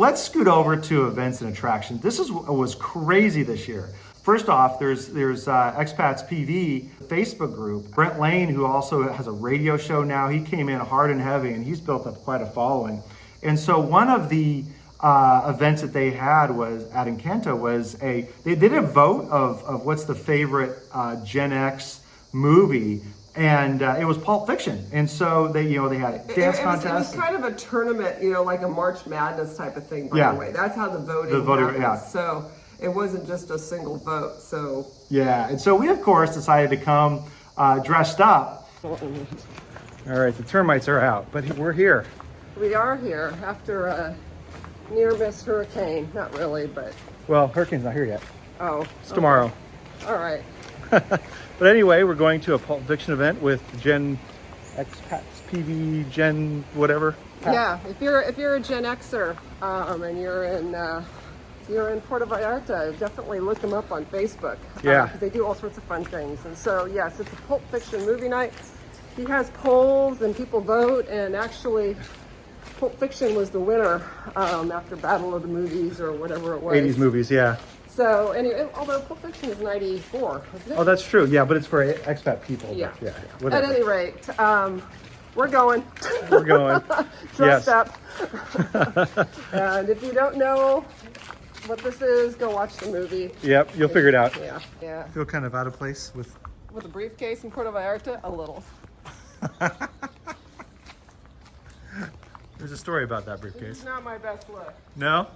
Let's scoot over to events and attractions. This was crazy this year. First off, there's Expats PV Facebook group. Brent Lane, who also has a radio show now, he came in hard and heavy, and he's built up quite a following. And so one of the events that they had was at Encanto was they did a vote of what's the favorite Gen X movie. And it was Pulp Fiction, and so they had a dance contest. It was kind of a tournament, like a March Madness type of thing. By the way, that's how the voting happened. Yeah. So it wasn't just a single vote. So yeah, and so we of course decided to come dressed up. All right, the termites are out, but we're here. We are here after a near-miss hurricane. Not really, but hurricane's not here yet. Oh, it's tomorrow. All right. But anyway, we're going to a Pulp Fiction event with Gen Expats PV Gen whatever. Yeah, if you're a Gen Xer and you're in Puerto Vallarta, definitely look them up on Facebook. Yeah, they do all sorts of fun things. And so yes, it's a Pulp Fiction movie night. He has polls and people vote, and actually Pulp Fiction was the winner after Battle of the Movies or whatever it was. 80s movies, yeah. So anyway, although Pulp Fiction is 94, isn't it? Oh, that's true. Yeah, but it's for expat people. Yeah. Yeah. At any rate, we're going. We're going. Dressed up. And if you don't know what this is, go watch the movie. Yep, you'll figure it out. Yeah. Feel kind of out of place with a briefcase in Puerto Vallarta? A little. There's a story about that briefcase. This is not my best look. No?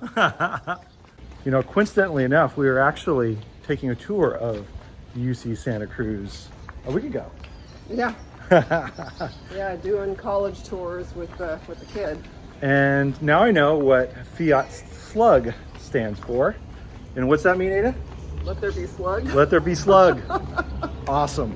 Coincidentally enough, we were actually taking a tour of UC Santa Cruz a week ago. Yeah. Yeah, doing college tours with the kid. And now I know what Fiat Slug stands for. And what's that mean, Ada? Let there be slug. Let there be slug. Awesome.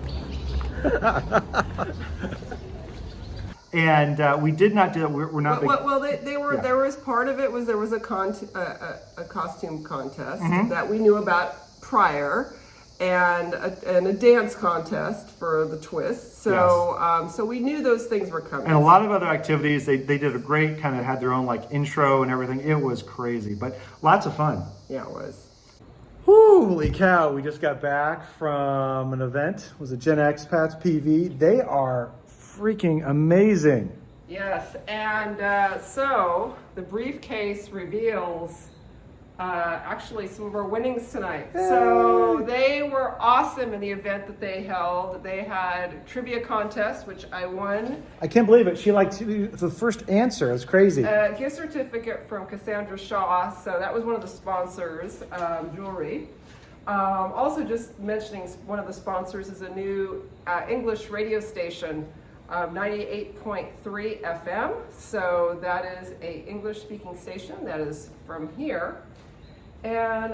And we did not do that. We're not. There was part of it was there was a costume contest that we knew about prior, and a dance contest for the twist. So yes. So we knew those things were coming. And a lot of other activities. They did a great kind of had their own intro and everything. It was crazy, but lots of fun. Yeah, it was. Holy cow! We just got back from an event. It was a Gen Expats PV. They are freaking amazing. Yes, and so the briefcase reveals actually some of our winnings tonight. Yay. So they were awesome in the event that they held. They had a trivia contest, which I won. I can't believe it. She liked the first answer. It's crazy. A gift certificate from Cassandra Shaw. So that was one of the sponsors, jewelry. Also just mentioning one of the sponsors is a new English radio station. 98.3 FM, so that is a English-speaking station that is from here, and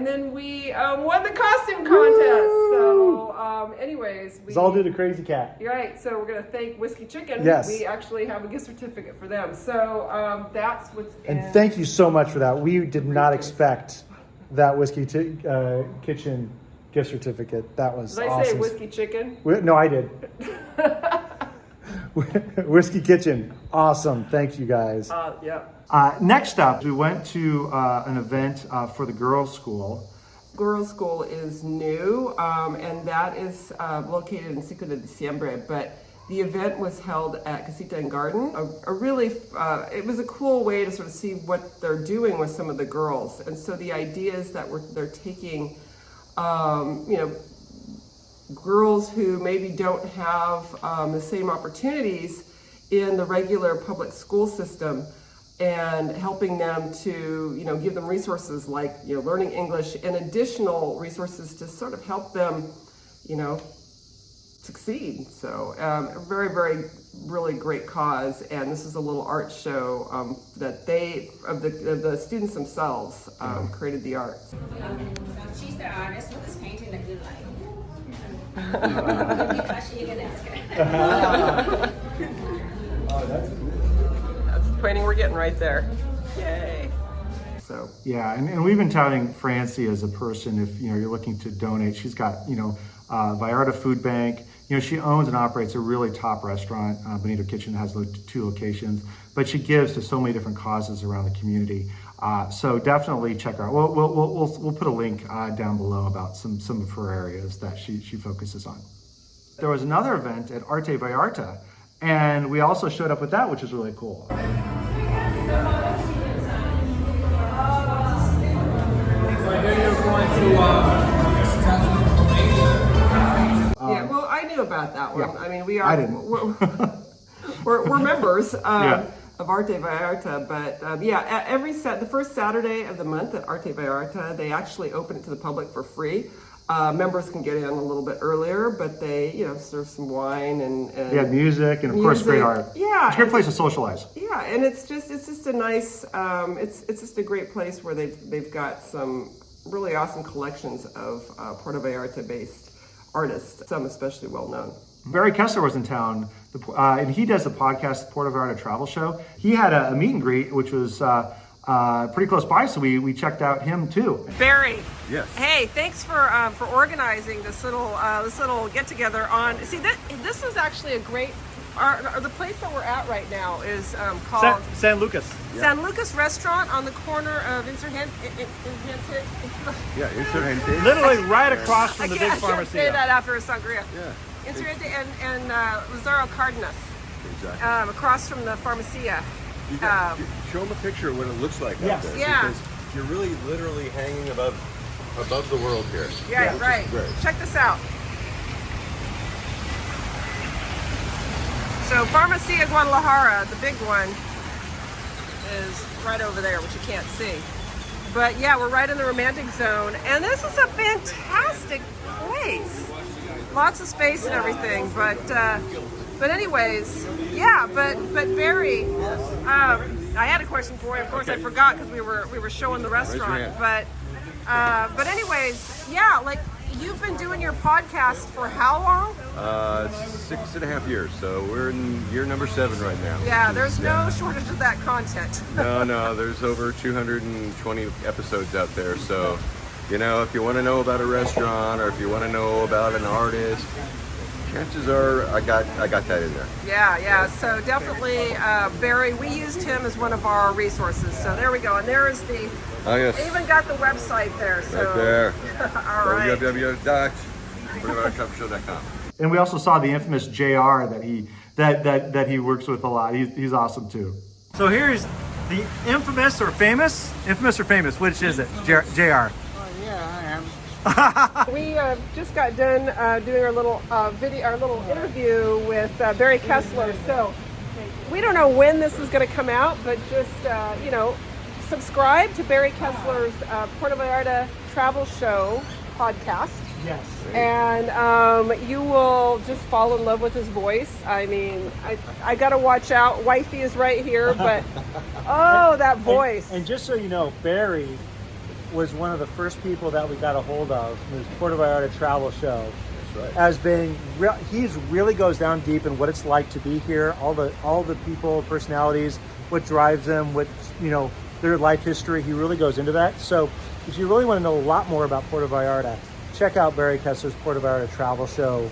then we won the costume contest. So, anyways, it's all due to Crazy Cat. You're right. So we're going to thank Whiskey Chicken. Yes, we actually have a gift certificate for them. So that's what's. And thank you so much for that. We did not expect that Whiskey Kitchen gift certificate. That was awesome. Did I say Whiskey Chicken? No, I did. Whiskey Kitchen, awesome. Thank you guys. Yeah. Next up, we went to an event for the girls' school. Girls' school is new, and that is located in Cinco de Diciembre, but the event was held at Casita and Garden. It was a cool way to sort of see what they're doing with some of the girls. And so the idea is that they're taking, girls who maybe don't have the same opportunities in the regular public school system, and helping them to, give them resources like, learning English and additional resources to sort of help them, succeed. So a very, very, really great cause. And this is a little art show that the students themselves created the art. She's the artist with this painting that you like. Oh, that's cool. That's the painting we're getting right there. Yay. So yeah, and we've been touting Francie as a person. If you're looking to donate, she's got Vallarta Food Bank. She owns and operates a really top restaurant. Bonito Kitchen has 2 locations, but she gives to so many different causes around the community. So definitely check her out. We'll put a link down below about some of her areas that she focuses on. There was another event at Arte Vallarta, and we also showed up with that, which is really cool. I hear you're going to Yeah, well, I knew about that one. yeah. I mean, I didn't. We're members Yeah. of Arte Vallarta, but the first Saturday of the month at Arte Vallarta, they actually open it to the public for free. Members can get in a little bit earlier, but they, serve some wine and They had music and of course great art. Yeah, it's a great place to socialize. Yeah, and it's just a nice, it's just a great place where they've got some really awesome collections of Puerto Vallarta based artists, some especially well known. Barry Kessler was in town, and he does the podcast Puerto Vallarta Travel Show. He had a meet and greet, which was pretty close by, so we checked out him too. Barry. Yes. Hey, thanks for organizing this little get together on. See, this is actually a great. The place that we're at right now is called San Lucas. San Lucas Restaurant on the corner of Insurgente. Yeah, Insurgente. Literally right across from I the big can't pharmacy. say that after a sangria. Yeah. Insurgente and Lazaro Cardenas, Exactly. across from the Pharmacia. You got, show them a picture of what it looks like Yes. out there. Yeah. Because you're really literally hanging above the world here. Yeah, which is right. great. Check this out. So Pharmacia Guadalajara, the big one, is right over there, which you can't see. But yeah, we're right in the romantic zone, and this is a fantastic place. Lots of space and everything, but anyways, yeah. But Barry, I had a question for you. Of course, I forgot because we were showing the restaurant. But anyways, yeah. Like, you've been doing your podcast for how long? 6.5 years. So we're in year number 7 right now. Yeah, there's no shortage of that content. No, there's over 220 episodes out there. So, if you want to know about a restaurant or if you want to know about an artist, chances are I got that in there. Yeah. So definitely, Barry, we used him as one of our resources. So there we go. And there is the. Oh yes. I even got the website there. So. Right there. All right. www.puertovallartashow.com. And we also saw the infamous JR that he works with a lot. He's awesome too. So here's the infamous or famous, which is it? JR. We just got done doing our little interview with Barry Kessler. So we don't know when this is going to come out, but just subscribe to Barry Kessler's Puerto Vallarta Travel Show podcast. Yes. And you will just fall in love with his voice. I mean, I got to watch out. Wifey is right here, but oh, that voice. And just so you know, Barry was one of the first people that we got a hold of in this Puerto Vallarta Travel Show. That's right. As being, he's really goes down deep in what it's like to be here, all the people, personalities, what drives them, what their life history. He really goes into that. So if you really want to know a lot more about Puerto Vallarta, check out Barry Kessler's Puerto Vallarta Travel Show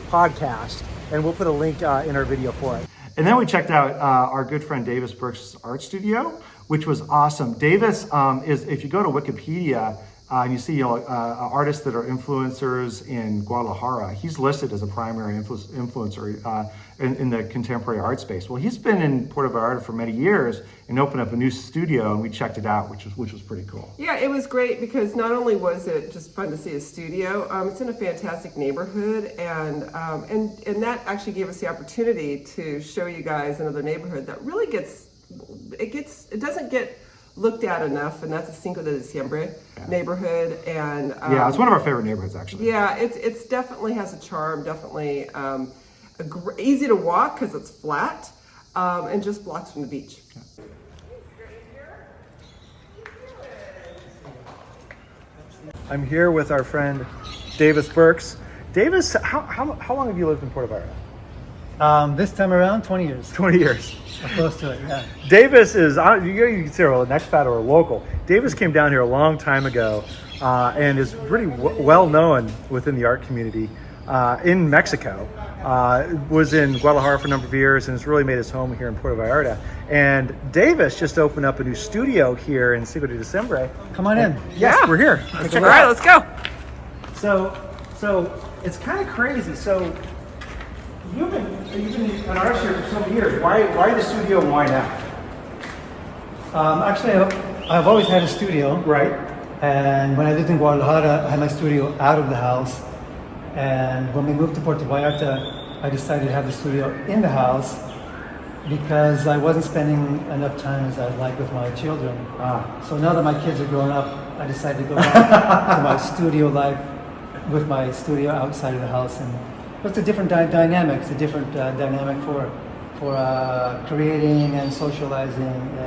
podcast, and we'll put a link in our video for it. And then we checked out our good friend Davis Burke's art studio, which was awesome. Davis is, if you go to Wikipedia and you see artists that are influencers in Guadalajara, he's listed as a primary influencer in the contemporary art space. Well, he's been in Puerto Vallarta for many years and opened up a new studio, and we checked it out, which was pretty cool. Yeah, it was great because not only was it just fun to see a studio, it's in a fantastic neighborhood, and that actually gave us the opportunity to show you guys another neighborhood that really it doesn't get looked at enough, and that's the Cinco de Diciembre neighborhood. And yeah, it's one of our favorite neighborhoods, actually. Yeah, it's definitely has a charm. Definitely easy to walk because it's flat, and just blocks from the beach. Yeah. I'm here with our friend Davis Burks. Davis, how long have you lived in Puerto Vallarta? This time around, 20 years. 20 years. Close to it, yeah. Davis is, you consider an expat or a local. Davis came down here a long time ago and is pretty well known within the art community. in Mexico. Was in Guadalajara for a number of years and has really made his home here in Puerto Vallarta. And Davis just opened up a new studio here in Cinco de Diciembre. Come on in. Yes, we're here. All right, let's go. So it's kind of crazy. So you've been an artist here for so many years. Why the studio and why now? Actually, I've always had a studio. Right. And when I lived in Guadalajara, I had my studio out of the house. And when we moved to Puerto Vallarta, I decided to have the studio in the house because I wasn't spending enough time as I'd like with my children. So now that my kids are grown up, I decided to go back to my studio life with my studio outside of the house. And it's a different dynamic. It's a different dynamic for creating and socializing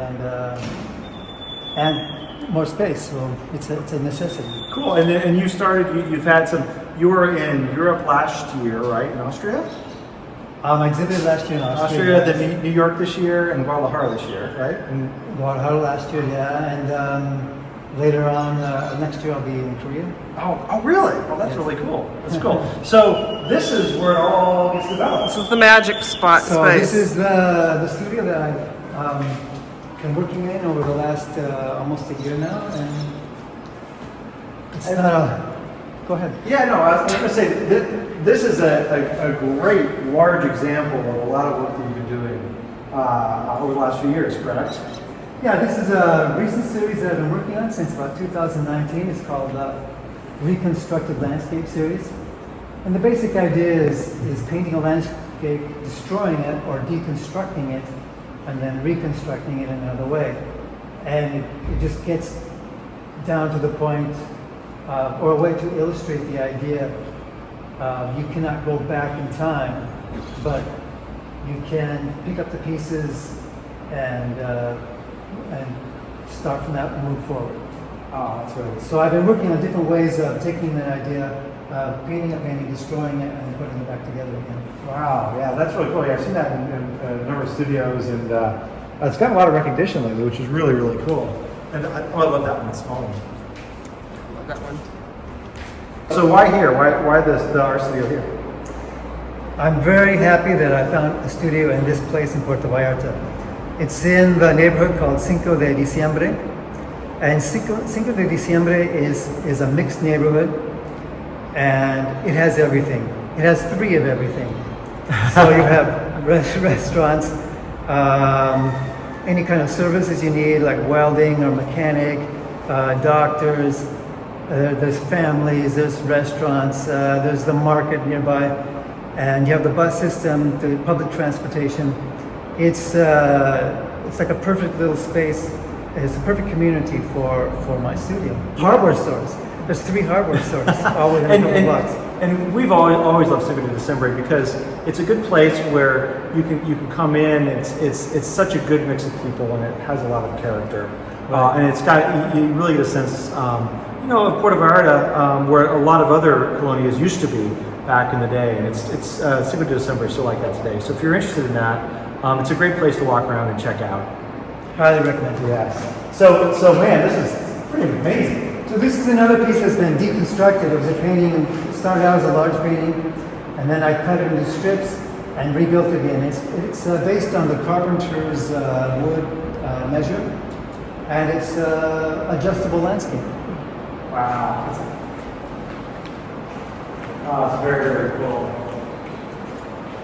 and more space. So it's a necessity. Cool. And you started. You've had some. You were in Europe last year, right? In Austria. I exhibited last year in Austria. Austria, then New York this year, and Guadalajara this year, right? In Guadalajara last year, yeah. And later on next year I'll be in Korea. Oh, really? Oh, that's really cool. That's cool. So this is where it all gets developed. This is the magic spot So space. this is the studio that I've been working in over the last almost a year now, and it's not a. Go ahead. Yeah, no, I was going to say this is a great, large example of a lot of work that you've been doing over the last few years, correct? Yeah, this is a recent series that I've been working on since about 2019. It's called Reconstructed Landscape Series. And the basic idea is painting a landscape, destroying it or deconstructing it, and then reconstructing it in another way. And it just gets down to the point, or a way to illustrate the idea, you cannot go back in time, but you can pick up the pieces and start from that and move forward. Oh, that's really. So I've been working on different ways of taking that idea, painting a painting, destroying it, and putting it back together again. Wow, yeah, that's really cool. Yeah, I've seen that in a number of studios, and it's gotten a lot of recognition lately, which is really, really cool. And I love that one, small one. Love that one. So why here? Why the art studio here? I'm very happy that I found a studio in this place in Puerto Vallarta. It's in the neighborhood called Cinco de Diciembre. And Cinco de Diciembre is a mixed neighborhood, and it has everything. It has three of everything. So you have restaurants, any kind of services you need, like welding or mechanic, doctors, there's families, there's restaurants, there's the market nearby, and you have the bus system, the public transportation. It's like a perfect little space. It's a perfect community for my studio. Hardware stores. There's 3 hardware stores, all within a couple blocks. And we've always loved Cinco de Diciembre because it's a good place where you can come in. It's such a good mix of people, and it has a lot of character. Right. And it's got, you really get a sense, of Puerto Vallarta, where a lot of other colonias used to be back in the day, and it's Cinco de Diciembre is still like that today. So if you're interested in that, it's a great place to walk around and check out. Highly recommend it. Yes. So man, this is pretty amazing. So this is another piece that's been deconstructed. It was a painting, it started out as a large painting, and then I cut it into strips and rebuilt it again. It's based on the carpenter's wood measure, and it's adjustable landscape. Wow. Oh, it's very, very cool.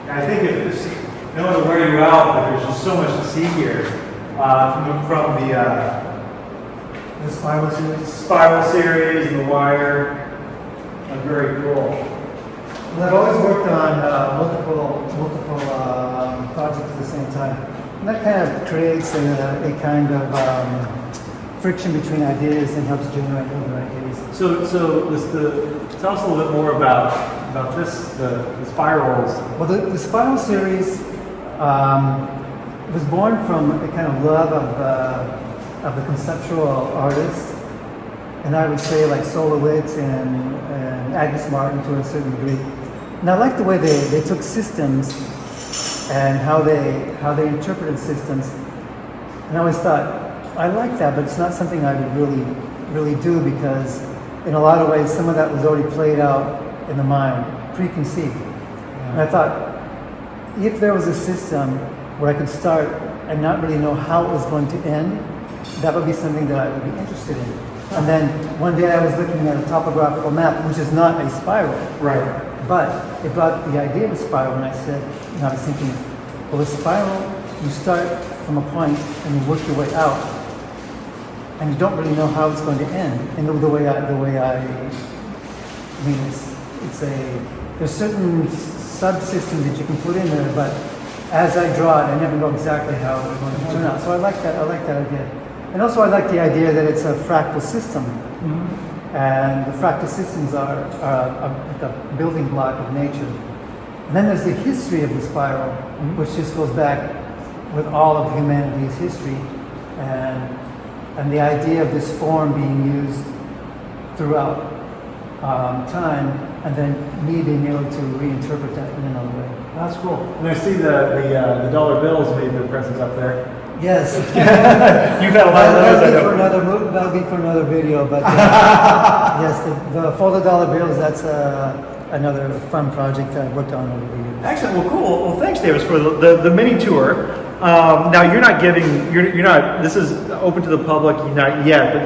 And I think if no one to wear you out, but there's just so much to see here from the spiral series and the wire. Very cool. Well, I've always worked on multiple projects at the same time. And that kind of creates a kind of friction between ideas and helps generate other ideas. So tell us a little bit more about this, the spirals. Well, the Spiral series was born from a kind of love of the conceptual artists, and I would say like Sola Witz and Agnes Martin to a certain degree. And I like the way they took systems and how they interpreted systems. And I always thought, I like that, but it's not something I would really do, because in a lot of ways some of that was already played out in the mind preconceived. And I thought, if there was a system where I could start and not really know how it was going to end, that would be something that I would be interested in. And then one day I was looking at a topographical map, which is not a spiral. Right. But it brought the idea of a spiral, and I said, and I was thinking, well, a spiral, you start from a point and you work your way out, and you don't really know how it's going to end. And the way I mean, there's certain subsystems that you can put in there, but as I draw it, I never know exactly how it's going to turn out. So I like that idea. And also I like the idea that it's a fractal system. And the fractal systems are like a building block of nature. And then there's the history of the spiral, which just goes back with all of humanity's history, and the idea of this form being used throughout time, and then me being able to reinterpret that in another way. That's cool. And I see the dollar bills made their presence up there. Yes. You've had a lot of those. That'll be for another video, but yes, the folded dollar bills, that's another fun project that I've worked on over the years. Excellent. Well, cool. Well, thanks, Davis, for the mini tour. Now you're not giving. You're not. This is open to the public. Not yet, but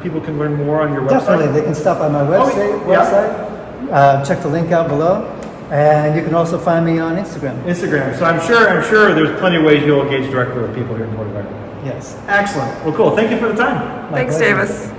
people can learn more on your website. Definitely, they can stop by my website. Check the link out below. And you can also find me on Instagram. So I'm sure there's plenty of ways you'll engage directly with people here in Puerto Vallarta. Yes. Excellent. Well, cool. Thank you for the time. Thanks, pleasure. Davis.